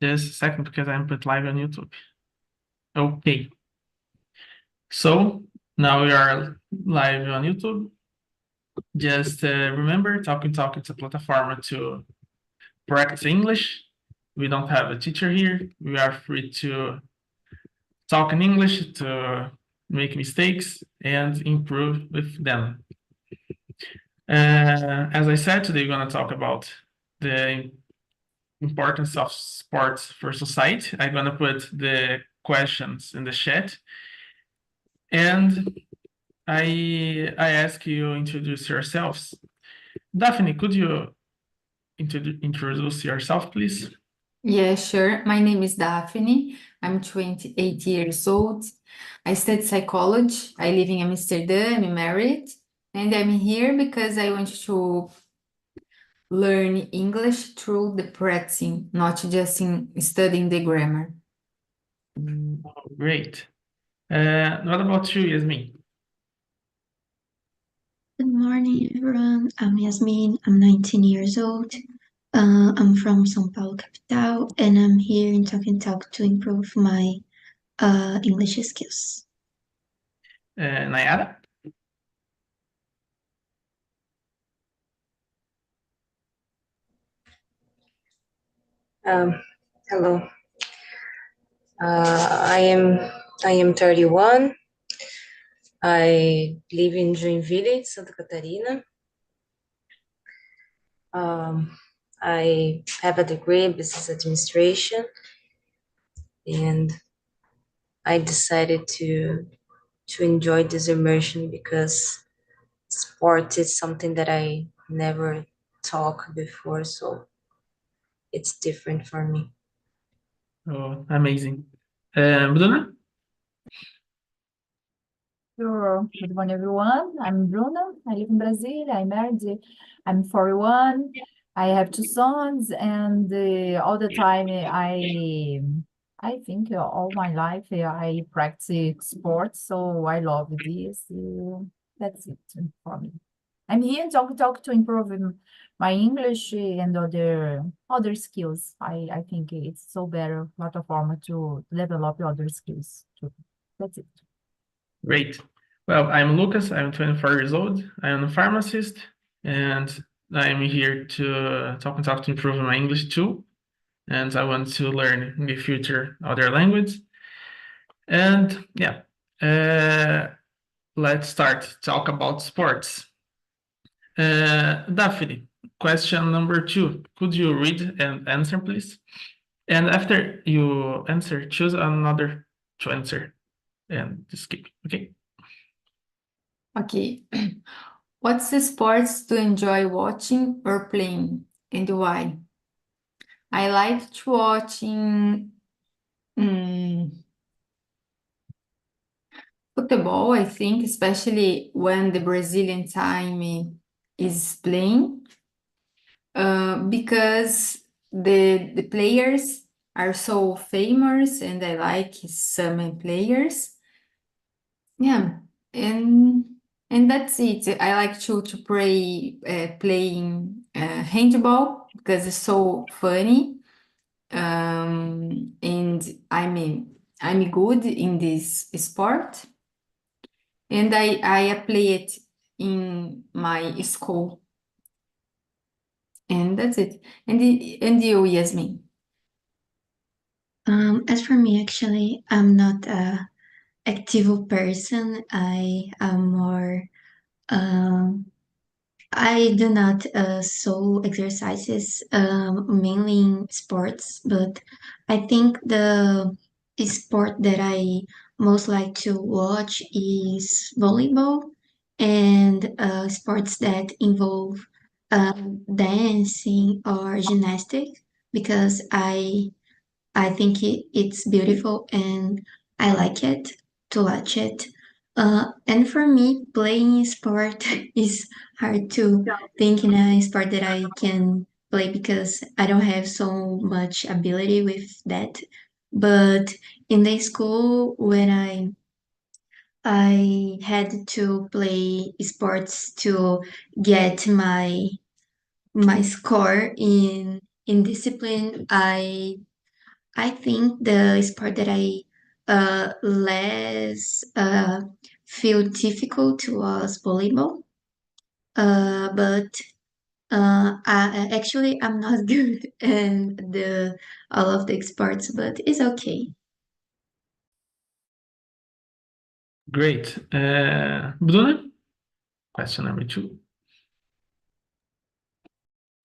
Just a second because I'm put live on YouTube. Okay. So now we are live on YouTube. Just remember, Talking Talk is a platform to practice English. We don't have a teacher here. We are free to talk in English, to make mistakes and improve with them. As I said, today we're going to talk about the importance of sports for society. I'm going to put the questions in the chat. And I ask you introduce yourselves. Daphne, could you introduce yourself, please? Yeah, sure. My name is Daphne. I'm 28 years old. I study psychology. I live in Amsterdam. I'm married. And I'm here because I want to learn English through the practicing, not just in studying the grammar. Great. What about you, Yasmin? Good morning, everyone. I'm Yasmin. I'm 19 years old. I'm from São Paulo, capital, and I'm here in Talk to improve my English skills. Nayara? Hello. I am 31. I live in Joinville, Santa Catarina. I have a degree in business administration, and I decided to enjoy this immersion because sport is something that I never talked before, so it's different for me. Oh, amazing. Bruna? Sure. Good morning, everyone. I'm Bruna. I live in Brazil. I'm married. I'm 41. I have two sons, and all the time I think all my life I practice sports, so I love this. That's it for me. I'm here to talk to improve my English and other skills. I think it's so better platform to develop other skills too. That's it. Great. Well, I'm Lucas. I'm 24 years old. I'm a pharmacist, and I'm here to talk to improve my English too. And I want to learn in the future other language. And yeah, let's start talk about sports. Daphne, question number 2. Could you read and answer, please? And after you answer, choose another to answer and just skip. Okay. Okay. What's the sports to enjoy watching or playing, and why? I like to watching football, I think, especially when the Brazilian team is playing, because the players are so famous, and I like some players. Yeah, and that's it. I like to play playing handball because it's so funny, and I'm good in this sport, and I play it in my school, and that's it. And you, Yasmin? As for me, actually, I'm not a active person. I am more. I do not so exercises mainly in sports, but I think the sport that I most like to watch is volleyball and sports that involve dancing or gymnastics because I think it's beautiful and I like it to watch it. And for me, playing sport is hard to think in a sport that I can play because I don't have so much ability with that. But in the school, when I had to play sports to get my score in discipline, I think the sport that I less feel difficult was volleyball. But actually, I'm not good in the all of the sports, but it's okay. Great. Bruna, question number 2.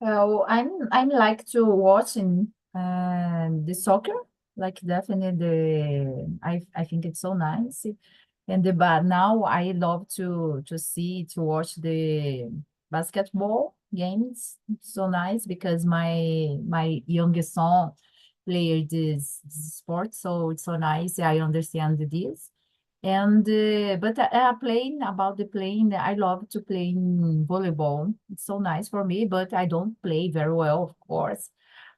Well, I'm like to watching the soccer, like definitely I think it's so nice. But now I love to watch the basketball games. It's so nice because my youngest son played this sport, so it's so nice. I understand this. But playing about the playing, I love to play in volleyball. It's so nice for me, but I don't play very well, of course.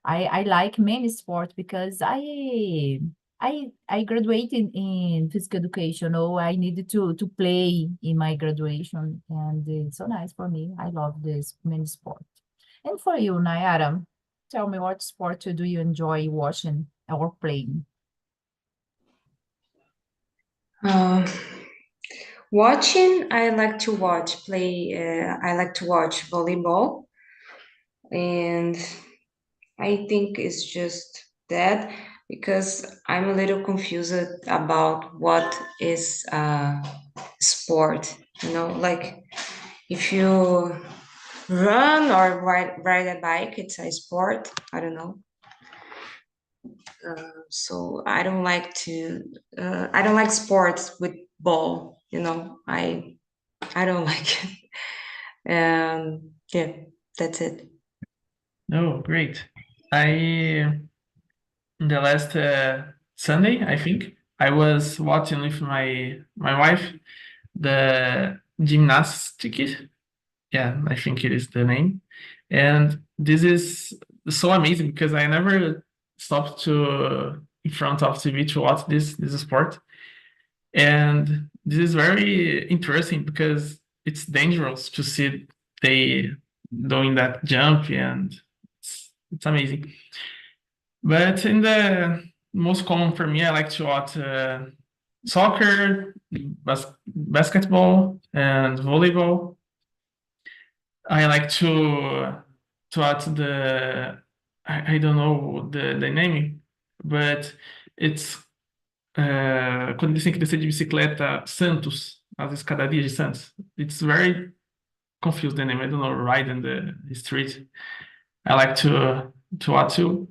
I like many sports because I graduated in physical education, or I needed to play in my graduation, and it's so nice for me. I love this many sport. And for you, Nayara, tell me what sport do you enjoy watching or playing? Uh, Watching, I like to watch play. I like to watch volleyball, and I think it's just that because I'm a little confused about what is sport. Like if you run or ride a bike, it's a sport. I don't know. So I don't like to. I don't like sports with ball. I don't like it. Yeah, that's it. Oh, great. I the last Sunday, I think, I was watching with my wife the gymnastics. Yeah, I think it is the name. And this is so amazing because I never stopped to in front of TV to watch this sport. And this is very interesting because it's dangerous to see they doing that jump, and it's amazing. But in the most common for me, I like to watch soccer, basketball, and volleyball. I like to watch I don't know the name, but it's quando eles têm que descer de bicicleta, Santos, as escadarias de Santos. It's very confused the name. I don't know, ride in the street. I like to watch too.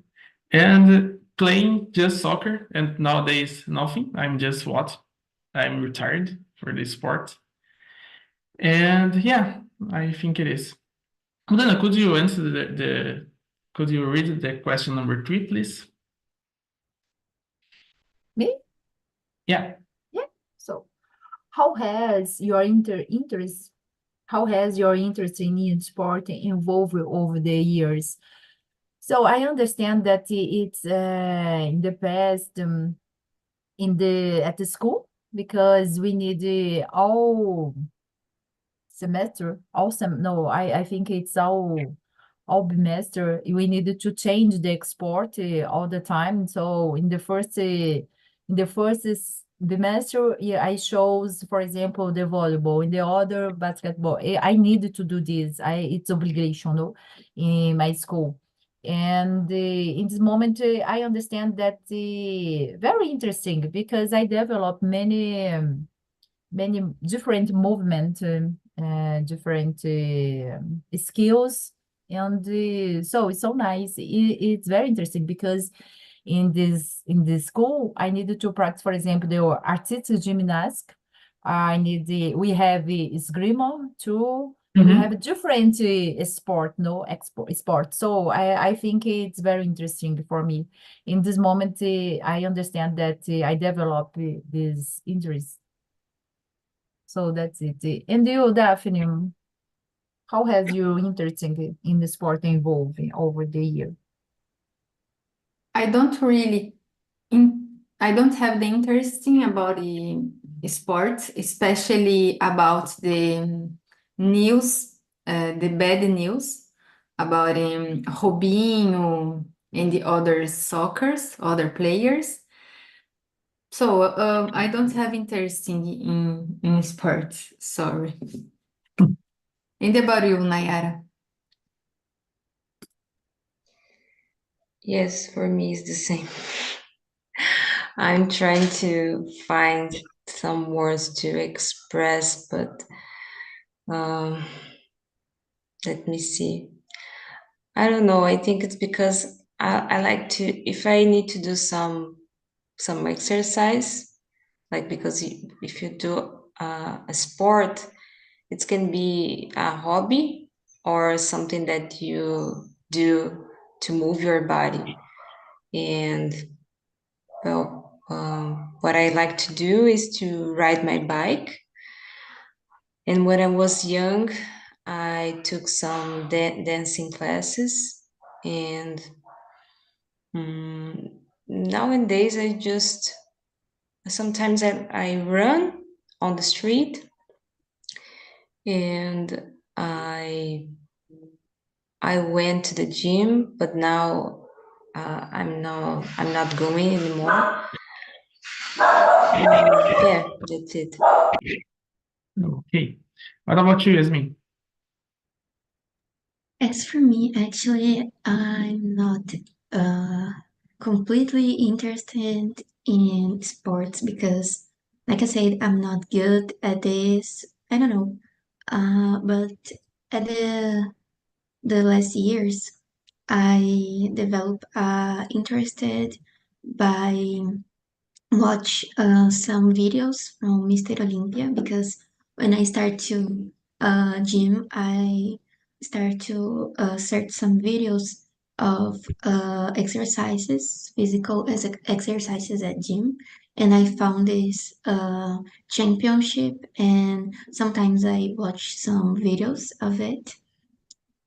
And playing just soccer, and nowadays nothing. I'm just what? I'm retired for this sport. And yeah, I think it is. Dana, could you answer could you read the question number 3, please? Me? Yeah. Yeah. So, how has your interest how has your interest in sport evolved over the years? So I understand that it's in the past at the school because we need all semester, all sem no, I think it's all bimester. We needed to change the export all the time. So in the first bimester, yeah, I chose, for example, the volleyball. In the other, basketball. I needed to do this. It's obligational in my school. And in this moment, I understand that very interesting because I developed many different movement, different skills, and so it's so nice. It's very interesting because in this school, I needed to practice, for example, the artistic gymnastics. We have esgrima too. We have different sport, no export sport. So I think it's very interesting for me. In this moment, I understand that I develop this interest. So that's it. And you, Daphne, how has your interest in the sport evolved over the year? I don't really I don't have the interesting about the sports, especially about the news, the bad news about Robinho and the others other players. So I don't have interest in sports, sorry. And about you, Nayara? Yes, for me it's the same. I'm trying to find some words to express, but let me see. I don't know. I think it's because I like to, if I need to do some exercise, like because if you do a sport, it can be a hobby or something that you do to move your body. And well, what I like to do is to ride my bike. And when I was young, I took some dancing classes. And nowadays, I just sometimes I run on the street, and I went to the gym, but now I'm not going anymore. Yeah, that's it. Okay. What about you, Yasmin? As for me, actually, I'm not completely interested in sports because, like I said, I'm not good at this. I don't know. But at the last years, I developed interested by watch some videos from Mr. Olympia because when I start to gym, I start to search some videos of exercises, exercises at gym, and I found this championship, and sometimes I watch some videos of it.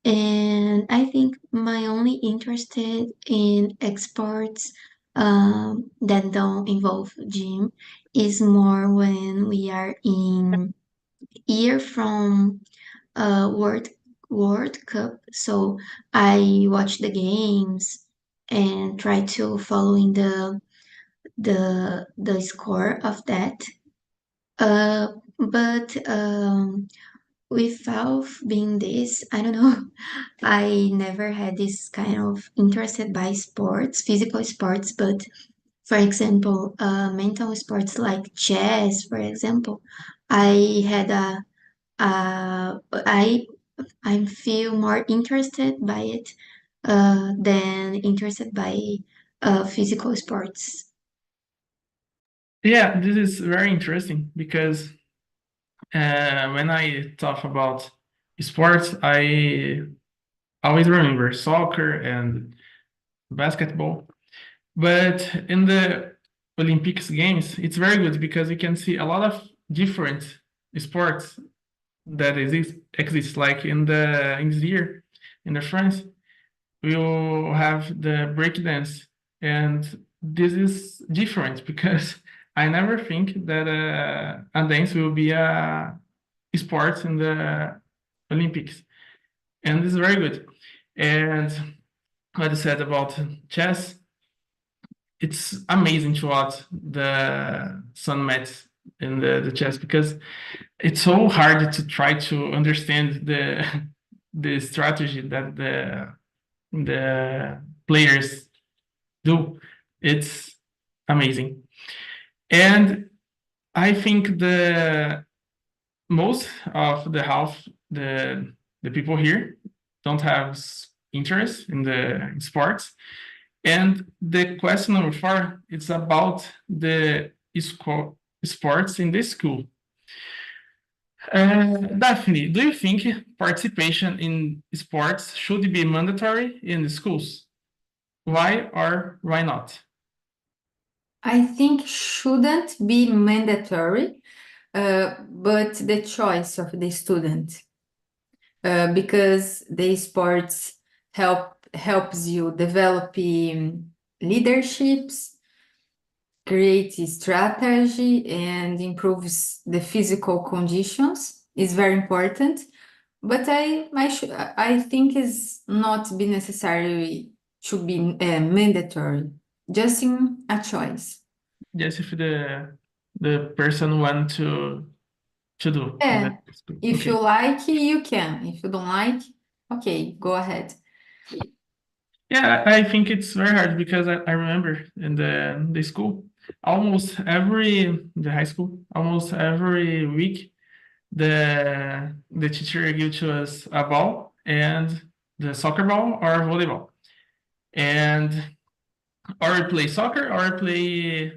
And I think my only interested in exports that don't involve gym is more when we are in year from World Cup. So I watch the games and try to follow in the score of that. But without being this, I don't know. I never had this kind of interested by sports, physical sports, but for example, mental sports like chess, for example, I had I feel more interested by it than interested by physical sports. Yeah, this is very interesting because when I talk about sports, I always remember soccer and basketball. But in the Olympics games, it's very good because you can see a lot of different sports that exist. Like in this year, in the France, we will have the breakdance, and this is different because I never think that a dance will be a sport in the Olympics, and this is very good. And what I said about chess, it's amazing to watch the sun mats in the chess because it's so hard to try to understand the strategy that the players do. It's amazing. And I think the most of the half the people here don't have interest in the sports. And the question number 4 is about the sports in the school. Daphne, do you think participation in sports should be mandatory in the schools? Why or why not? I think shouldn't be mandatory, but the choice of the student, because the sports helps you develop leaderships, create strategy, and improves the physical conditions is very important. But I think is not be necessary should be mandatory? Just in a choice. Just if the person want to do in Yeah. that school. If Okay. you like, you can. If you don't like, okay, go ahead. Yeah, I think it's very hard because I remember in the school, the high school, almost every week, the teacher give to us a ball and the soccer ball or volleyball. And or we play soccer or we play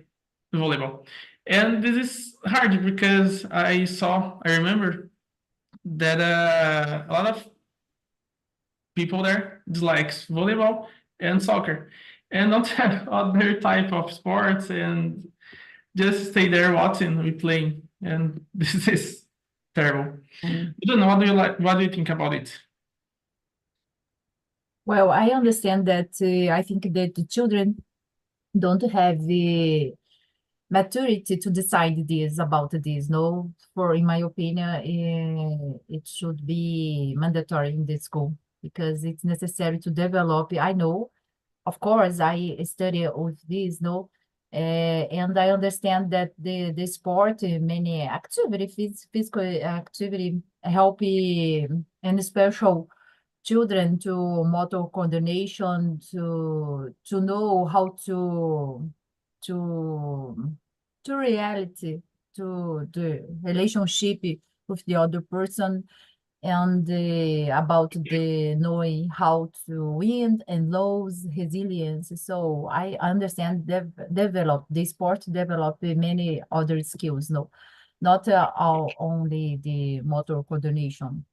volleyball. And this is hard because I remember that a lot of people there dislikes volleyball and soccer and don't have other type of sports and just stay there watching we playing and this is terrible. I don't know, what do you think about it? Well, I understand that I think that the children don't have the maturity to decide this about this. No, for in my opinion, it should be mandatory in the school because it's necessary to develop. I know, of course, I study with this, no, and I understand that the sport, many activity, physical activity, help and special children to motor coordination, to know how to to reality, to the relationship with the other person, and about the knowing how to win and lose, resilience. So I understand develop the sport, develop many other skills, no, not only the motor coordination.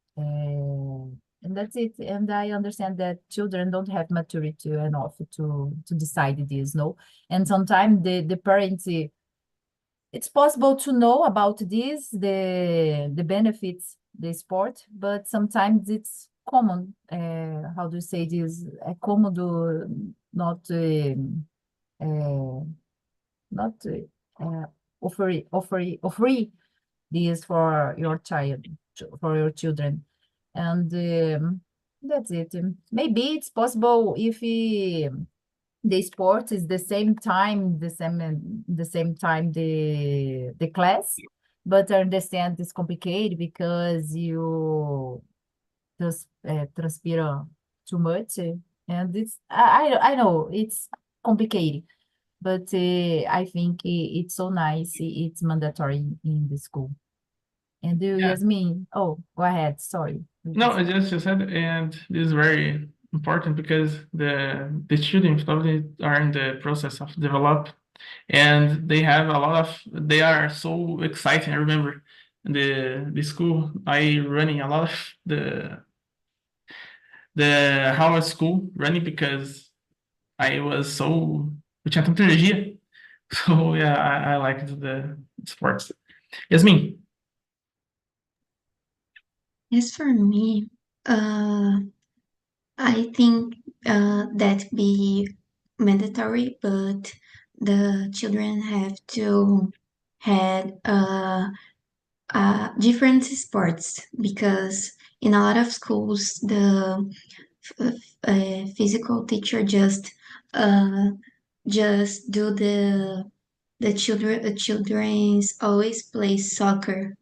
And that's it. And I understand that children don't have maturity enough to decide this, no. And sometimes the parents, it's possible to know about this, the benefits, the sport, but sometimes it's common. How do you say this? É cômodo, uh, not offer this for your child, for your children, and that's it. Maybe it's possible if the sport is the same time the class, but I understand it's complicated because you transpire too much, and it's I know it's complicated, but I think it's so nice. It's mandatory in the school. And do Yeah. Yasmin? Oh, go ahead. Sorry. No, I just said, and this is very important because the children probably are in the process of develop, and they have a lot of they are so exciting. I remember in the school I running a lot of the how at school running because I was so eu tinha tanta energia. So yeah, I liked the sports. Yasmin. As for me, I think that be mandatory, but the children have to had different sports because in a lot of schools the physical teacher just do the children's always play soccer.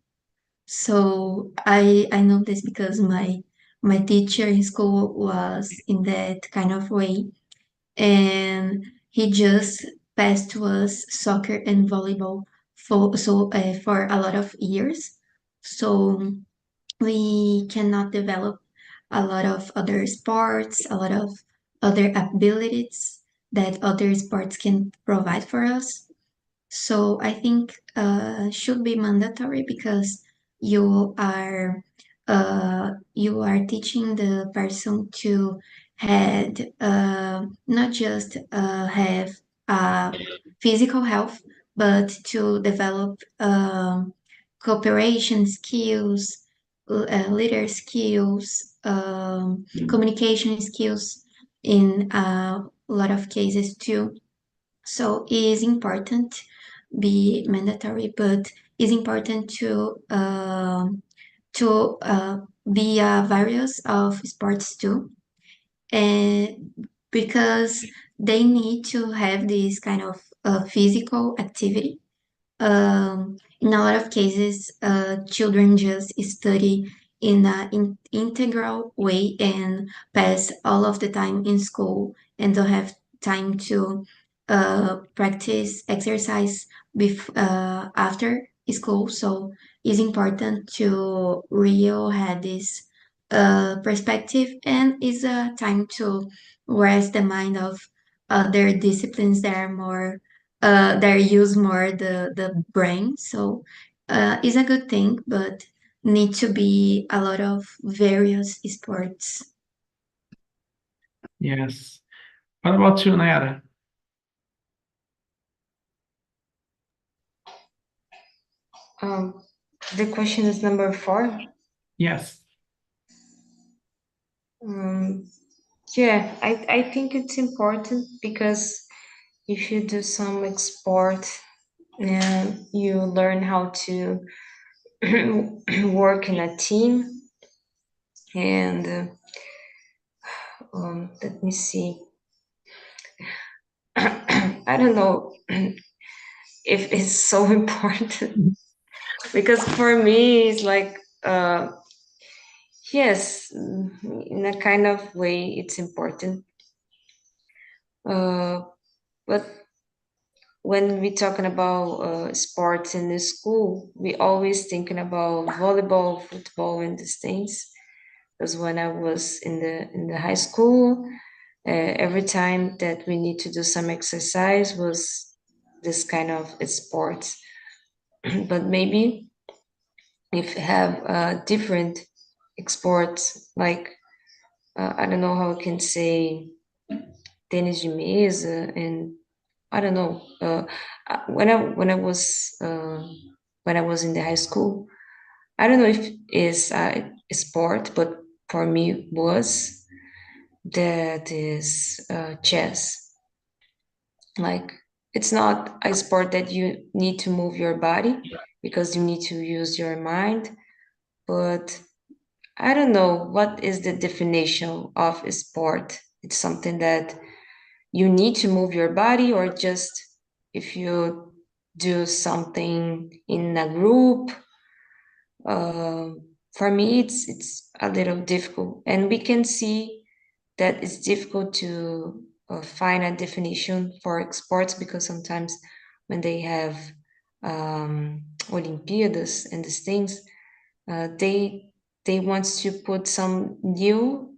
So I know this because my teacher in school was in that kind of way, and he just passed to us soccer and volleyball for a lot of years. So we cannot develop a lot of other sports, a lot of other abilities that other sports can provide for us. So I think should be mandatory because you are you are teaching the person to had not just have physical health, but to develop cooperation skills, leader skills, communication skills in a lot of cases too. So it is important be mandatory, but it's important to be various of sports too. And because they need to have this kind of physical activity. In a lot of cases, children just study in an integral way and pass all of the time in school and don't have time to practice exercise after school. So it's important to really have this perspective, and it's a time to rest the mind of their disciplines that are more that use more the brain. So it's a good thing, but need to be a lot of various sports. Yes. What about you, Nayara? The question is number 4. Yes. Yeah, I think it's important because if you do some sport, you learn how to work in a team, and let me see. I don't know if it's so important because for me it's like yes, in a kind of way it's important, but when we talking about sports in the school, we always thinking about volleyball, football, and these things. Because when I was in the high school, every time that we need to do some exercise was this kind of sports. But maybe if have different sports, like I don't know how I can say tennis de mesa, and I don't know. When I was in the high school, I don't know if it's a sport, but for me was that is chess. Like it's not a sport that you need to move your body because you need to use your mind, but I don't know what is the definition of a sport. It's something that you need to move your body, or just if you do something in a group. For me it's a little difficult, and we can see that it's difficult to find a definition for sports because sometimes when they have Olympiadas and these things, they want to put some new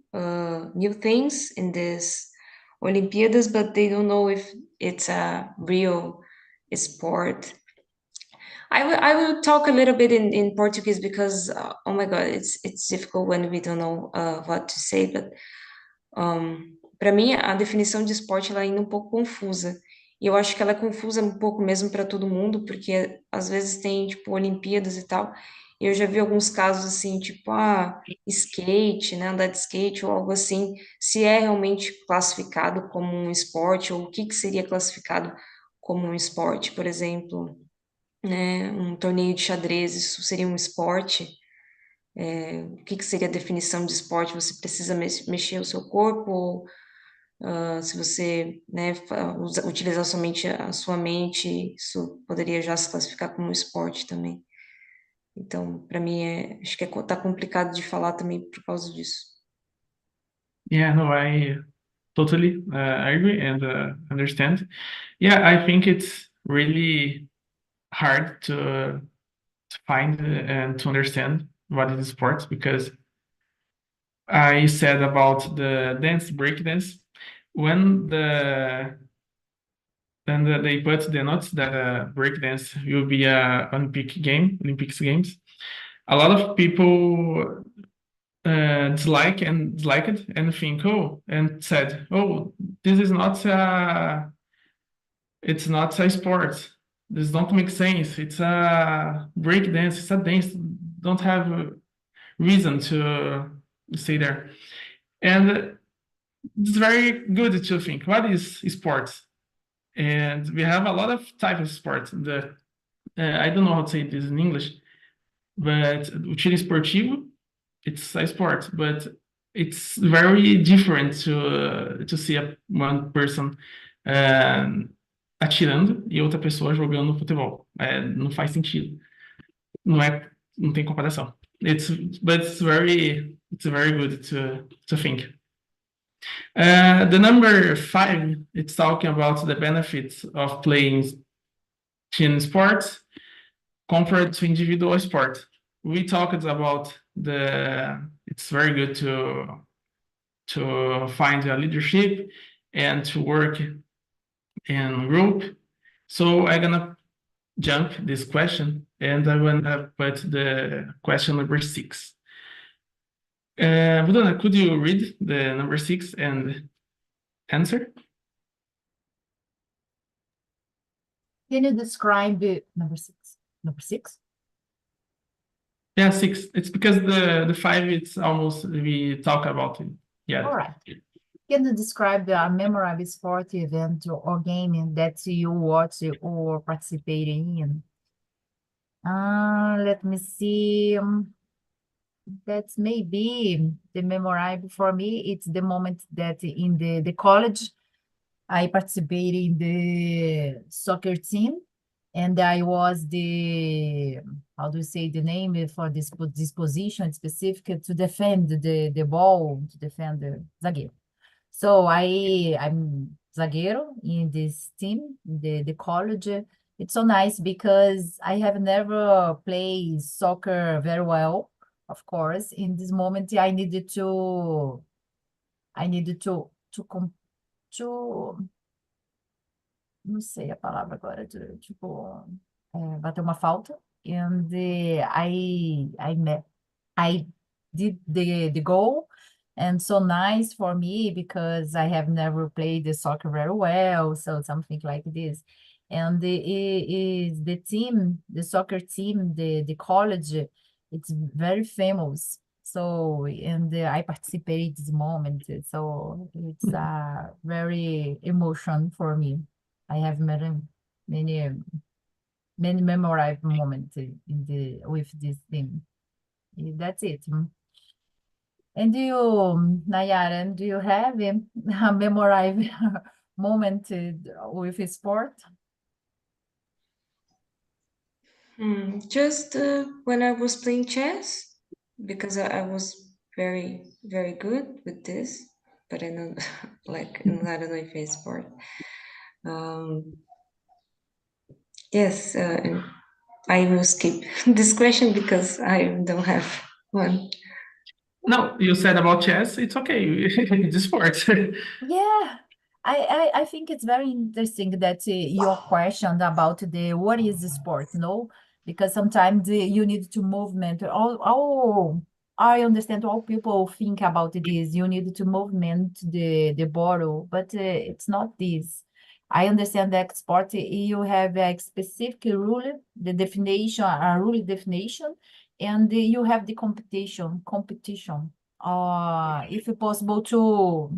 things in this Olympiadas, but they don't know if it's a real sport. I will talk a little bit in Portuguese because oh my god, it's difficult when we don't know what to say, but para mim a definição de esporte ela é ainda um pouco confusa. E eu acho que ela é confusa um pouco mesmo para todo mundo, porque às vezes tem tipo Olimpíadas e tal. E eu já vi alguns casos assim, tipo, skate, né, andar de skate ou algo assim, se é realmente classificado como um esporte, ou o que que seria classificado como um esporte, por exemplo, né, um torneio de xadrez, isso seria um esporte? O que que seria a definição de esporte? Você precisa mexer o seu corpo, ou se você, né, utilizar somente a sua mente, isso poderia já se classificar como um esporte também. Então, para mim, acho que tá complicado de falar também por causa disso. Yeah, no, I totally agree and understand. Yeah, I think it's really hard to find and to understand what is sports, because I said about the break dance, when they put the notes that break dance will be a Olympics games. A lot of people disliked it and think, oh, and said, oh, this is not it's not a sport. This don't make sense. It's a break dance. It's a dance. Don't have a reason to stay there. And it's very good to think, what is sports? And we have a lot of type of sports. I don't know how to say this in English, but o tiro esportivo, it's a sport, but it's very different to see one person atirando e outra pessoa jogando futebol. Não faz sentido. Não tem comparação. But it's very good to think. The number 5, it's talking about the benefits of playing team sports compared to individual sport. We talked about it's very good to find a leadership and to work in group. So I'm gonna jump this question and I'm gonna put the question number 6. Bruna, could you read the number 6 and answer? Can you describe number 6? Number 6? Yeah, 6. It's because the 5, it's almost we talk about it. Yeah. All right. Can you describe a memorable sport event or game that you watch or participate in? Let me see. That's maybe the memorable for me. It's the moment that in the college, I participated in the soccer team, and I was how do you say the name for this position specific to defend the ball, to defend the zagueiro. So I'm zagueiro in this team, the college. It's so nice because I have never played soccer very well, of course. In this moment, I needed to não sei a palavra agora, tipo, bater uma falta. And I did the goal, and so nice for me because I have never played the soccer very well, so something like this. And the team, the soccer team, the college, it's very famous. So, and I participate this moment, so it's a very emotion for me. I have many memorable moments with this team. That's it. And you, Nayara, do you have a memorable moment with sport? Just when I was playing chess, because I was very, very good with this, but I know, like, I don't know if it's sport. Yes, I will skip this question because I don't have one. No, you said about chess. It's okay. It's sport. Yeah, I think it's very interesting that your question about what is the sport, no? Because sometimes you need to movement. I understand all people think about this. You need to movement the bottle, but it's not this. I understand that sport, you have a specific rule, the definition, a rule definition, and you have the competition. If it's possible to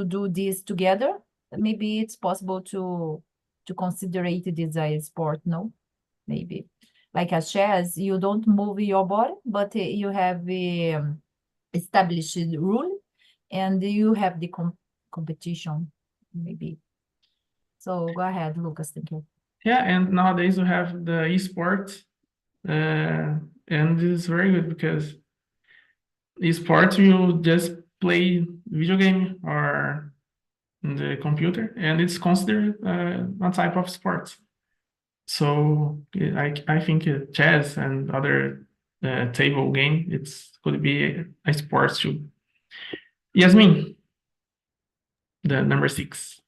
do this together, maybe it's possible to consider it as a sport, no? Maybe. Like a chess, you don't move your body, but you have a established rule and you have the competition, maybe. So go ahead, Lucas, thank you. Yeah, and nowadays we have the esports, and it's very good because esports you just play video game or in the computer, and it's considered a type of sport. So I think chess and other table game could be a sport too. Yasmin, the number 6.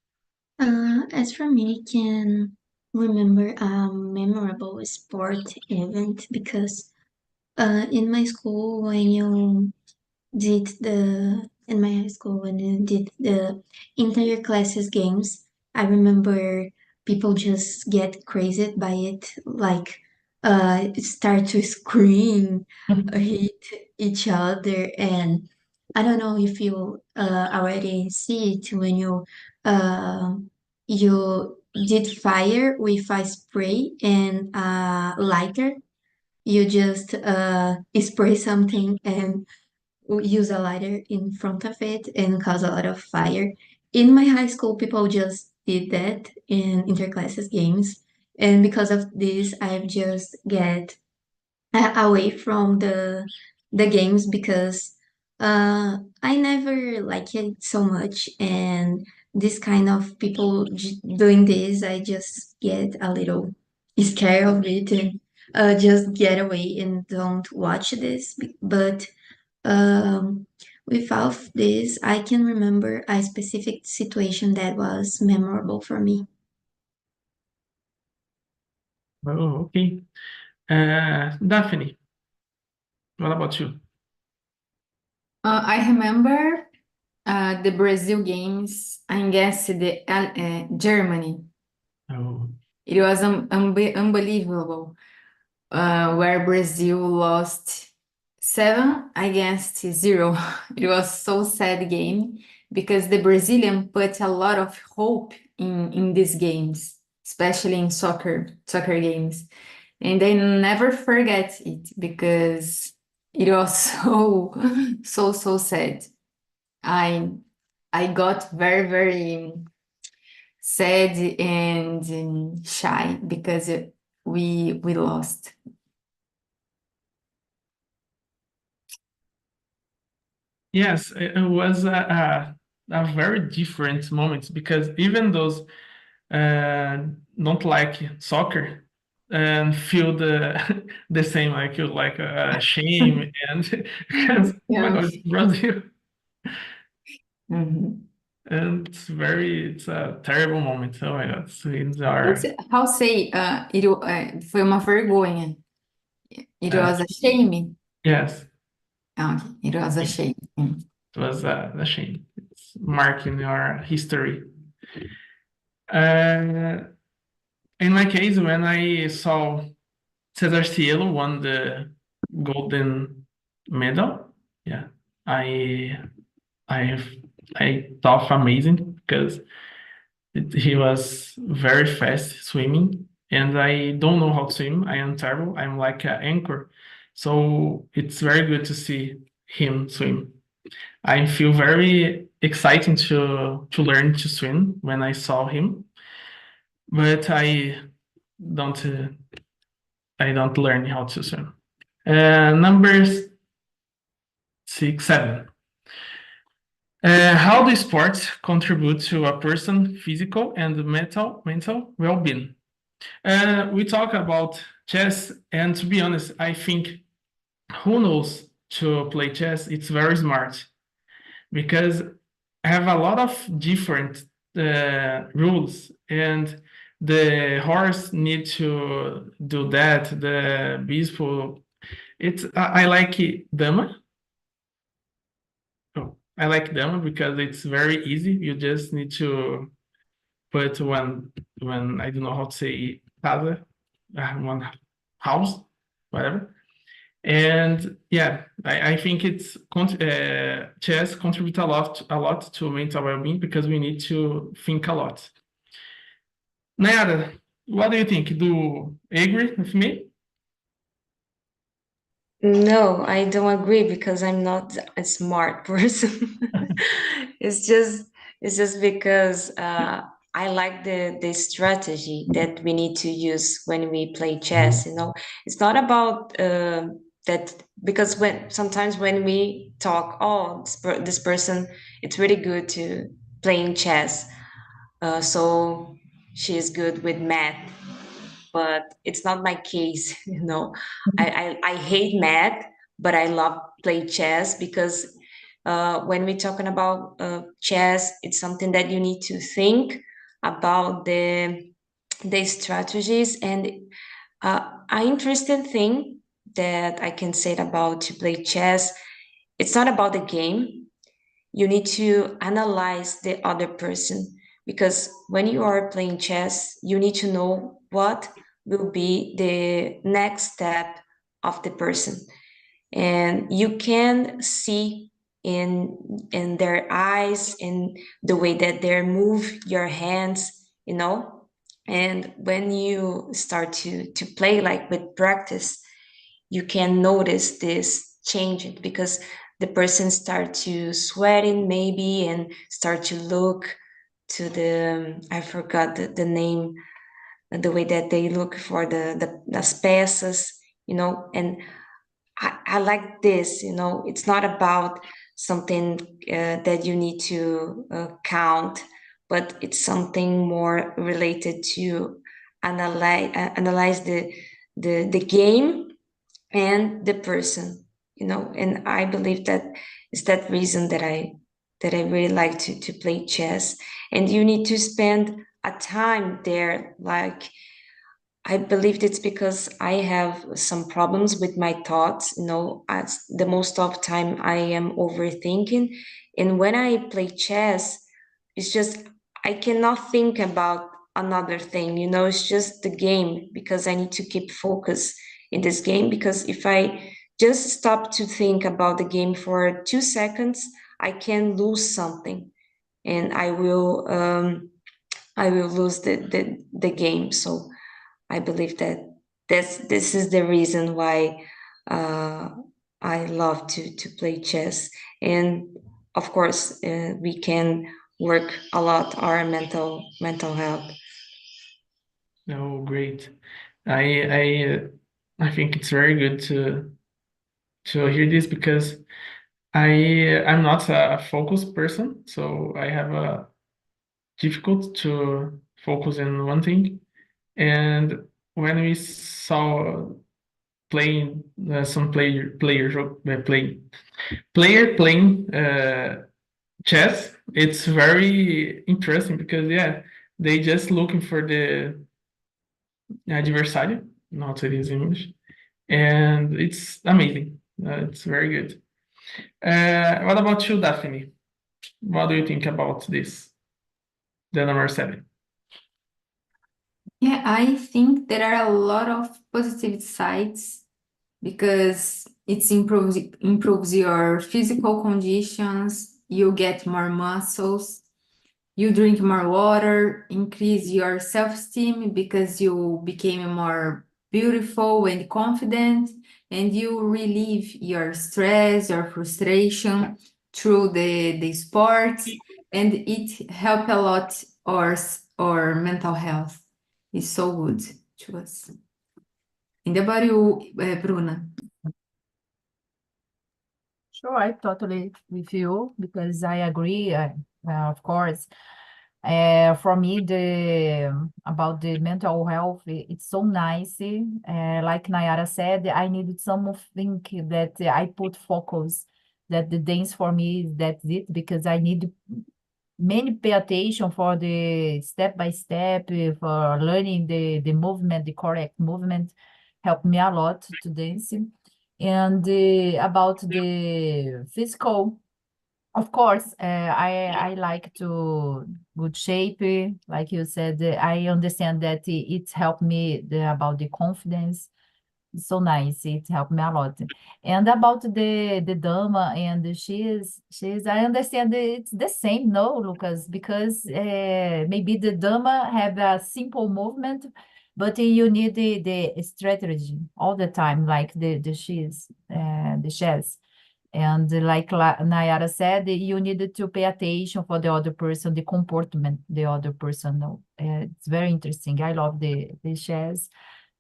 As for me, I can remember a memorable sport event because in my school when you did in my high school when you did the inter classes games, I remember people just get crazy by it, like start to scream, hit each other, and I don't know if you already see it when you did fire with a spray and a lighter. You just spray something and use a lighter in front of it and cause a lot of fire. In my high school, people just did that in interclasses games, and because of this, I've just get away from the games because I never like it so much, and this kind of people doing this, I just get a little scared of it and just get away and don't watch this. But um, without this, I can remember a specific situation that was memorable for me. Oh, okay. Daphne, what about you? I remember the Brazil games against the Germany. Oh, It was unbelievable, where Brazil lost 7-0. It was so sad game because the Brazilian put a lot of hope in these games, especially in soccer games. And I never forget it because it was so sad. I I got very sad and shy because we lost. yes, it was a very different moment because even those uh, don't like soccer and feel the the same, like feel like shame and because oh my Yeah. God, it's Brazil. Mhm. And it's a terrible moment. Oh my God, Swedes are How say foi uma vergonha. It uh, was a shame. yes, Ah, okay. It was a shame. it was a shame. It's marking your history. Uh, in my case, when I saw Cesar Cielo won the golden medal, yeah, I I I thought amazing because he was very fast swimming, and I don't know how to swim. I am terrible. I'm like an anchor, so it's very good to see him swim. I feel very exciting to learn to swim when I saw him, but don't uh, I don't learn how to swim. Number 7. How do sports contribute to a person's physical and mental well-being? We talk about chess, and to be honest, I think who knows to play chess, it's very smart because I have a lot of different rules, and the horse need to do that. The bispo, I like dama. Oh, I like dama because it's very easy. You just need to put one I don't know how to say casa, one house, whatever. And yeah, I think chess contributes a lot to mental well-being because we need to think a lot. Nayara, what do you think? Do you agree with me? No, I don't agree because I'm not a smart person. It's just it's just because I like the strategy that we need to use when we play chess. It's not about that because when sometimes when we talk, oh, this person, it's really good to playing chess. So she is good with math, but it's not my case. I hate math, but I love play chess because when we're talking about chess, it's something that you need to think about the strategies. And an interesting thing that I can say about to play chess, it's not about the game. You need to analyze the other person because when you are playing chess, you need to know what will be the next step of the person, and you can see in their eyes, in the way that they move your hands. And when you start to play like with practice, you can notice this changing because the person start to sweating maybe and start to look to the I forgot the name, the way that they look for das peças, and I like this, it's not about something that you need to count, but it's something more related to analyze the game and the person, and I believe that is that reason that I really like to play chess. And you need to spend a time there. Like, I believe it's because I have some problems with my thoughts. As the most of time I am overthinking, and when I play chess, it's just I cannot think about another thing. It's just the game, because I need to keep focus in this game. Because if I just stop to think about the game for 2 seconds, I can lose something, and I will lose the game. So I believe that this is the reason why uh, I love to play chess. And of course, we can work a lot our mental health. Oh, great. I think it's very good to hear this, because I'm not a focused person, so I have a difficult to focus in one thing. And when we saw playing some player playing chess, it's very interesting, because yeah, they just looking for the adversary, not it is in English, and it's amazing. It's very good. What about you, Daphne? What do you think about this? The number 7. Yeah, I think there are a lot of positive sides because it improves your physical conditions, you get more muscles, you drink more water, increase your self-esteem because you became more beautiful and confident, and you relieve your stress, your frustration through the sports, and it help a lot our mental health. It's so good to us. And about you, Bruna? Sure, I totally with you because I agree, of course. For me, the about the mental health, it's so nice. Like Nayara said, I needed something that I put focus. That the dance for me, that's it, because I need many pay attention for the step by step, for learning the movement, the correct movement, helped me a lot to dance. And about the physical, of course, I like to good shape, like you said. I understand that it helped me about the confidence. It's so nice. It helped me a lot. And about the dama and she's I understand that it's the same, no, Lucas, because maybe the dama have a simple movement, but you need the strategy all the time, like the chess. And like Nayara said, you need to pay attention for the other person, the comportment, the other person. It's very interesting. I love the chess.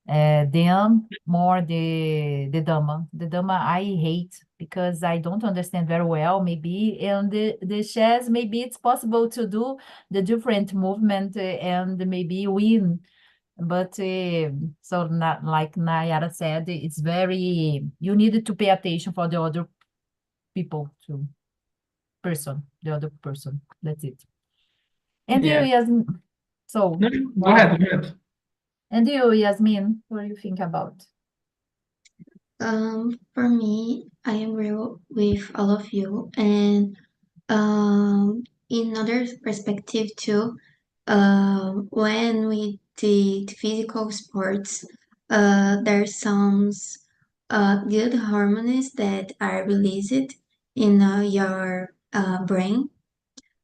Then more the dama. The dama I hate because I don't understand very well, maybe. And the chess, maybe it's possible to do the different movement and maybe win. But so not like Nayara said, it's very, you need to pay attention for the other people to the other person. That's it. And you, Yeah. Yasmin, so No, go ahead, go ahead. and you, Yasmin, what do you think about? For me, I agree with all of you, and in other perspective too, when we did physical sports, there's some good hormones that are released in your brain.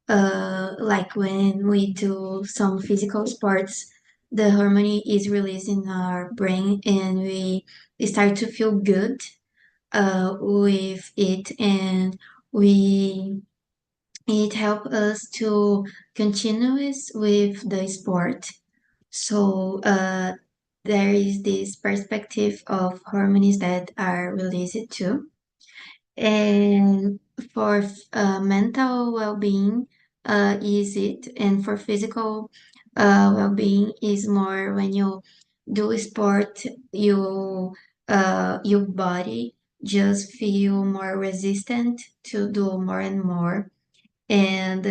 Like when we do some physical sports, the hormone is released in our brain, and we start to feel good. with it, and it helps us to continue with the sport. So there is this perspective of hormones that are released too. And for mental well-being is it, and for physical well-being is more when you do sport, your body just feel more resistant to do more and more. And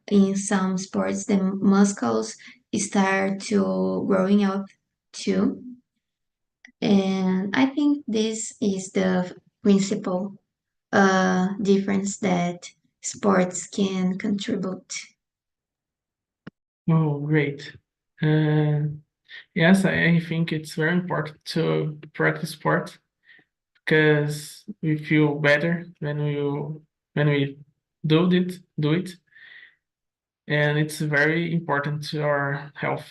in some sports, the muscles start to growing up too. And I think this is the principal difference that sports can contribute. Oh, great. Yes, I think it's very important to practice sport because we feel better when we do it, and it's very important to our health.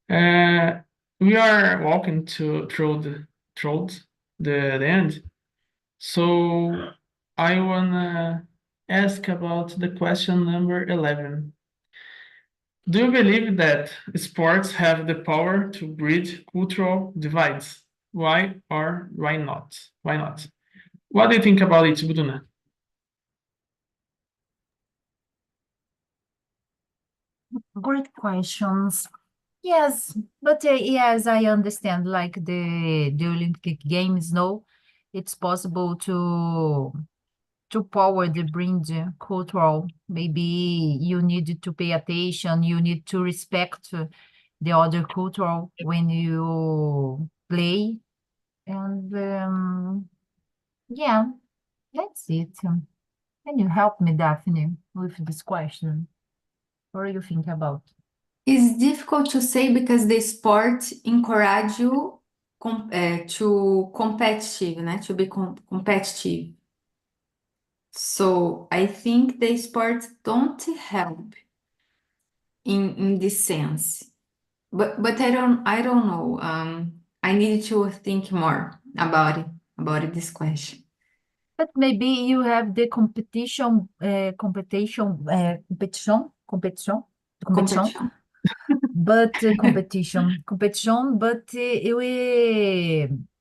Uh, we are walking through the end, so I wanna ask about the question number 11. Do you believe that sports have the power to bridge cultural divides? Why or why not? Why not? What do you think about it, Bruna? Great questions. Yes, but yes, I understand. Like the Olympic Games, no, it's possible to power the bridge cultural. Maybe you need to pay attention. You need to respect the other cultural when you play. And yeah, that's it. Can you help me, Daphne, with this question? What do you think about? It's difficult to say because the sport encourage you to competitive, né? To be competitive. So I think the sports don't help in this sense. But I don't know. I need to think more about this question. But maybe you have the competition, Competition. but competition, but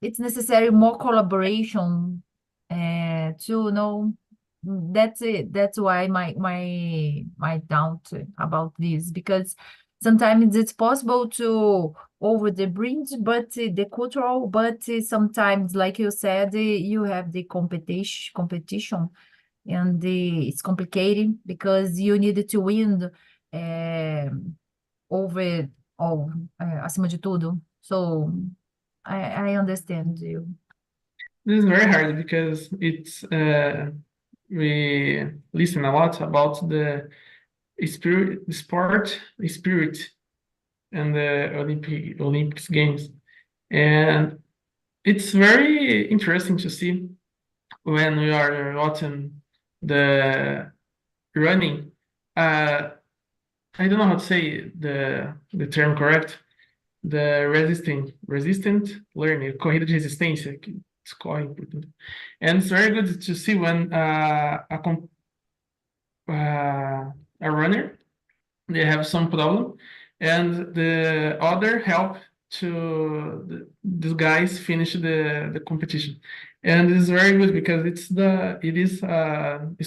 it's necessary more collaboration to know. That's it. That's why my doubt about this, because sometimes it's possible to over the bridge, but the cultural, but sometimes, like you said, you have the competition, and it's complicated because you need to win. Over all, acima de tudo. So I understand you. This is very hard because we listen a lot about the sport spirit and the Olympics games, and it's very interesting to see when we are watching the running. I don't know how to say the term correct. The resistant learning, corrida de resistência, que escorre em português. And it's very good to see when a runner they have some problem, and the other help to these guys finish the competition, and it's very good because it is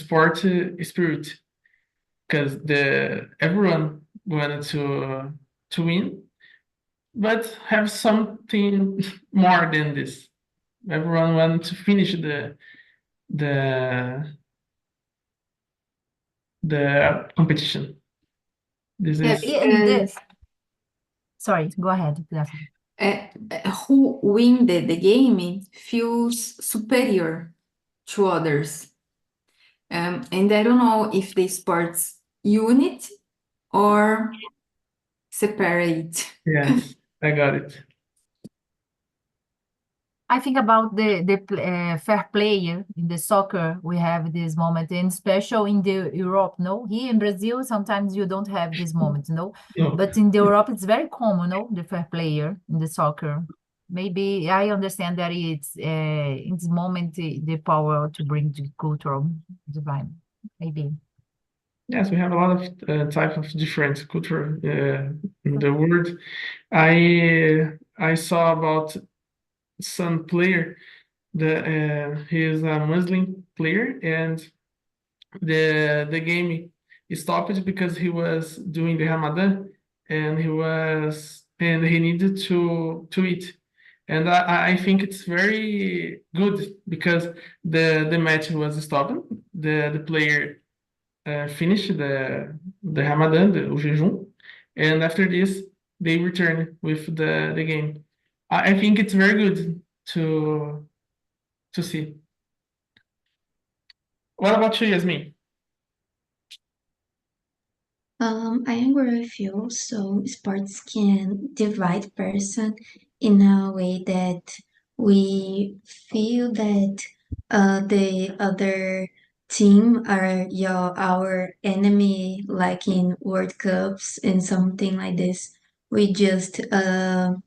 sport spirit because the everyone wanted to win, but have something more than this. Everyone wanted to finish the competition. This Yeah, is sorry, go ahead, Daphne. Who win the game feels superior to others. And I don't know if the sports unit or separate. yes, I got it. I think about the fair play in the soccer. We have this moment, and special in the Europe. No, here in Brazil, sometimes you don't have this moment. No, No. but in the Europe, it's very common. No, the fair player in the soccer. maybe I understand that it's in this moment the power to bring the cultural divine. Maybe. Yes, we have a lot of type of different culture in the world. I saw about some player that he is a Muslim player, and the game stopped because he was doing the Ramadan, and he needed to eat. And I think it's very good because the match was stopped. The player finished the Ramadan, o jejum, and after this they return with the game. I think it's very good to see. What about you, Yasmin? I agree with you. So sports can divide person in a way that we feel that the other team are our enemy, like in World Cups and something like this. We just enter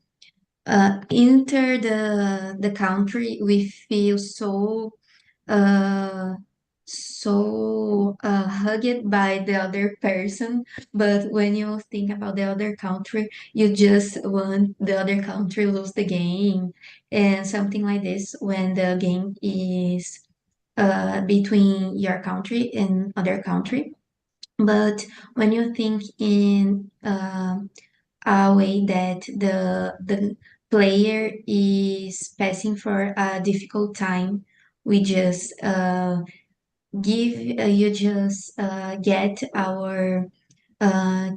the country, we feel uh, hugged by the other person. But when you think about the other country, you just want the other country lose the game and something like this when the game is between your country and other country. But when you think in a way that the player is passing for a difficult time, we just get our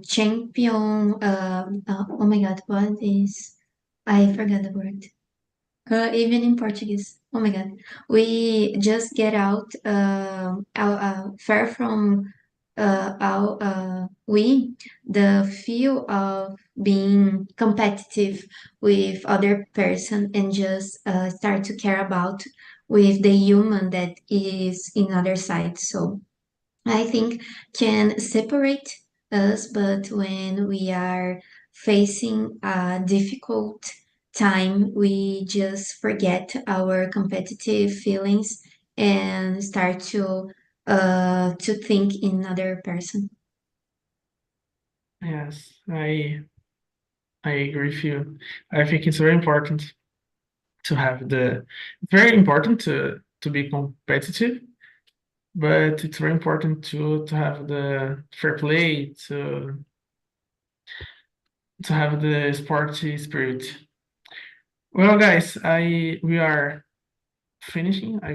champion. Oh my God, what is? I forgot the word. Even in Portuguese. Oh my God. We just get out far from the feel of being competitive with other person and just start to care about with the human that is in other side. So I think can separate us, but when we are facing a difficult time, we just forget our competitive feelings and start to think in another person. Yes, I agree with you. I think it's very important to have it's very important to be competitive, but it's very important to have the fair play, to have the sporty spirit. Well, guys, we are finishing. I